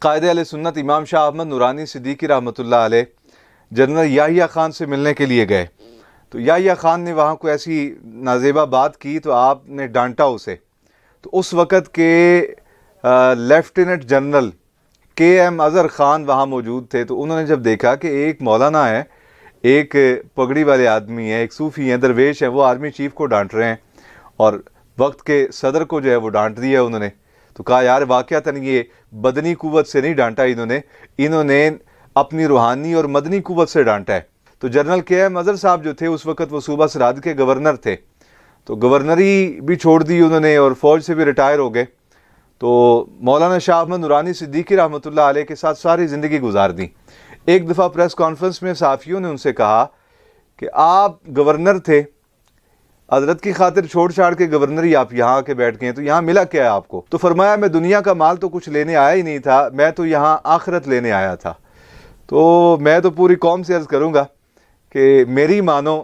قائد اہل سنت امام شاہ احمد نورانی صدیقی رحمۃ اللہ علیہ جنرل یحییٰ خان سے ملنے کے لیے گئے، تو یحییٰ خان نے وہاں کوئی ایسی نازیبہ بات کی تو آپ نے ڈانٹا اسے. تو اس وقت کے لیفٹیننٹ جنرل کے ایم اظہر خان وہاں موجود تھے، تو انہوں نے جب دیکھا کہ ایک مولانا ہے، ایک پگڑی والے آدمی ہیں، ایک صوفی ہیں، درویش ہیں، وہ آرمی چیف کو ڈانٹ رہے ہیں اور وقت کے صدر کو جو ہے وہ ڈانٹ دیا انہوں نے، تو کہا یار واقعتاً یہ بدنی قوت سے نہیں ڈانٹا انہوں نے اپنی روحانی اور مدنی قوت سے ڈانٹا ہے. تو جنرل کے ایم اظہر صاحب جو تھے اس وقت وہ صوبہ سرحد کے گورنر تھے، تو گورنری بھی چھوڑ دی انہوں نے اور فوج سے بھی ریٹائر ہو گئے. تو مولانا شاہ احمد نورانی صدیقی رحمۃ اللہ علیہ کے ساتھ ساری زندگی گزار دی. ایک دفعہ پریس کانفرنس میں صحافیوں نے ان سے کہا کہ آپ گورنر تھے، حضرت کی خاطر چھوڑ چھاڑ کے گورنری آپ یہاں آ کے بیٹھ گئے، تو یہاں ملا کیا ہے آپ کو؟ تو فرمایا میں دنیا کا مال تو کچھ لینے آیا ہی نہیں تھا، میں تو یہاں آخرت لینے آیا تھا. تو میں تو پوری قوم سے عرض کروں گا کہ میری مانو